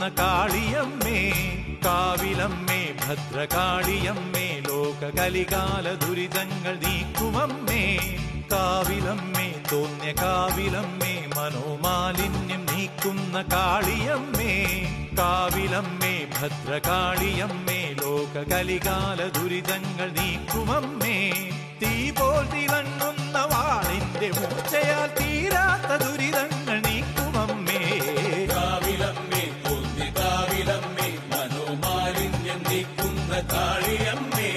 നീക്കുന്ന കാളിയമ്മേ, കാവിലമ്മേ ഭദ്രകാളിയമ്മേ, ലോകകലികാല ദുരിതങ്ങൾ നീക്കുമമ്മേ. കാവിലമ്മേ തോന്നിയ കാവിലമ്മേ, മനോമാലിന്യം നീക്കുന്ന കാളിയമ്മേ, കാവിലമ്മേ ഭദ്രകാളിയമ്മേ, ലോകകലികാല ദുരിതങ്ങൾ നീക്കുമമ്മേ. തീ പോൽ തിളങ്ങുന്ന വാളിന്റെ മൂർച്ചയാൽ തീരാത്ത ദുരിതങ്ങൾ നീക്കുമമ്മേ. കാവിലമ്മേ തോന്നിയ കാവിലമ്മേ, മനോമാലിന്യം നീക്കുന്ന കാളിയമ്മേ,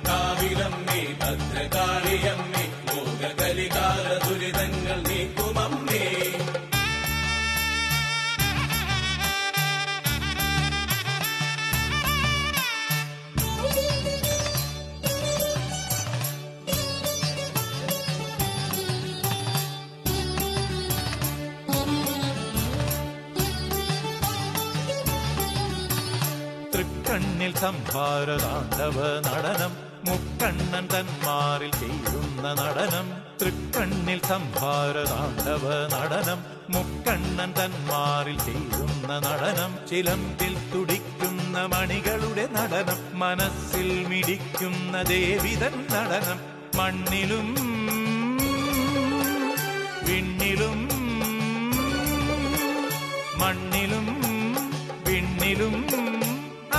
കാവിലമ്മേ ഭദ്രകാളിയമ്മേ, ലോകകലികാല ദുരിതങ്ങൾ നീക്കുമമ്മേ. തൃക്കണ്ണിൽ സംഭാരതാണ്ഡവ നടനം, മുക്കണ്ണൻ തന്മാറിൽ ചെയ്യുന്ന നടനം. തൃക്കണ്ണിൽ സംഭാരതാണ്ഡവ നടനം, മുക്കണ്ണൻ തന്മാറിൽ ചെയ്യുന്ന നടനം. ചിലമ്പിൽ തുടിക്കുന്ന മണികളുടെ നടനം, മനസ്സിൽ മിടിക്കുന്ന ദേവിതൻ നടനം. മണ്ണിലും വിണ്ണിലും, മണ്ണിലും വിണ്ണിലും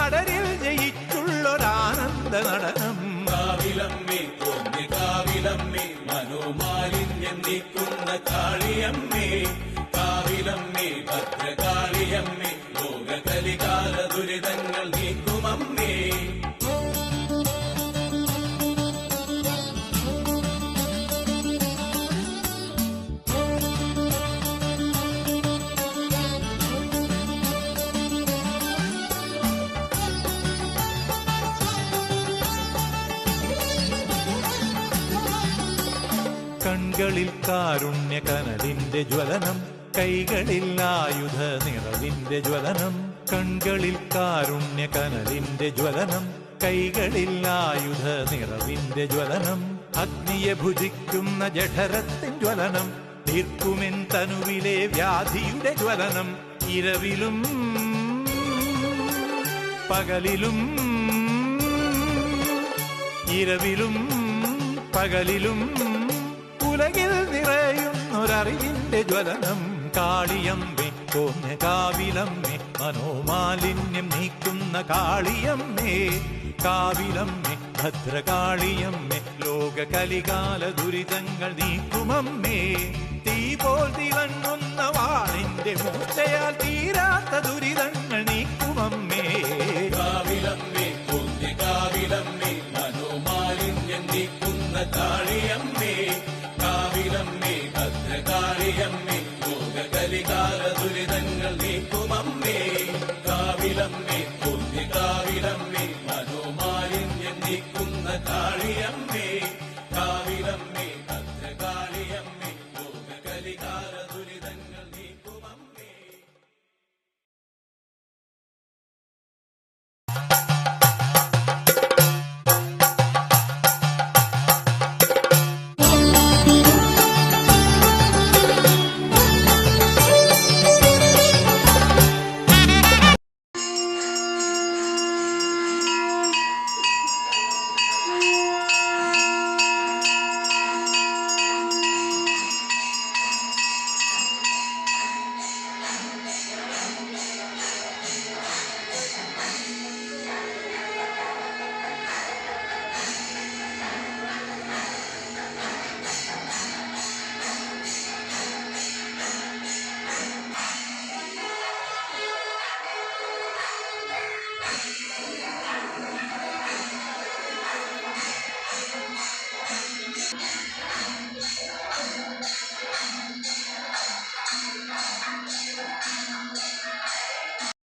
അടരിൽ ജയിച്ചുള്ളൊരാനന്ദ നടനം. കാവിലമ്മേ തോന്നി കാവിലമ്മേ, മനോമാലിന്യം നീക്കുന്ന കാളിയമ്മേ, കാവിലമ്മേ ഭദ്രകാളിയമ്മേ, ലോകകലികാല ദുരിതങ്ങൾ നീക്കുമമ്മേ. കൺകളിൽ കാരുണ്യ കനലിന്റെ ജ്വലനം, കൈകളിൽ ആയുധ നിറവിന്റെ ജ്വലനം. കൺകളിൽ കാരുണ്യ കനലിന്റെ ജ്വലനം, കൈകളിൽ ആയുധ നിറവിന്റെ ജ്വലനം. അഗ്നിയെ ഭുജിക്കുന്ന ജഠരത്തിൻ ജ്വലനം, തീർക്കുമെൻ തനുവിലെ വ്യാധിയുടെ ജ്വലനം. ഇരവിലും പകലിലും, ഇരവിലും പകലിലും ഉലകിൽ നിറയുന്നൊരറിവിന്റെ ജ്വലനം. കാളിയമ്മേ തോന്നിയ കാവിലമ്മേ, മനോമാലിന്യം നീക്കുന്ന കാളിയമ്മേ, കാവിലമ്മേ ഭദ്രകാളിയമ്മേ, ലോകകലികാല ദുരിതങ്ങൾ നീക്കുമമ്മേ. തീ പോൽ തിളങ്ങുന്ന വാളിന്റെ മൂർച്ചയാൽ തീരാത്ത ദുരിതങ്ങൾ നീക്കുമമ്മേ. കാവിലമ്മേ തോന്നിയ കാവിലമ്മേ, മനോമാലിന്യം നീക്കുന്ന കാളിയമ്മേ, കാവിലമ്മേ ഭദ്രകാളിയമ്മേ, ലോകകലികാല ദുരിതങ്ങൾ നീക്കുമമ്മേ. കാവിലമ്മേ തോന്നി കാവിലമ്മേ, മനോമാലിന്യം നീക്കുന്ന കാളിയമ്മേ, കാവിലമ്മേ ഭദ്രകാളിയമ്മേ, ലോകകലികാല ദുരിതങ്ങൾ നീക്കുമമ്മേ.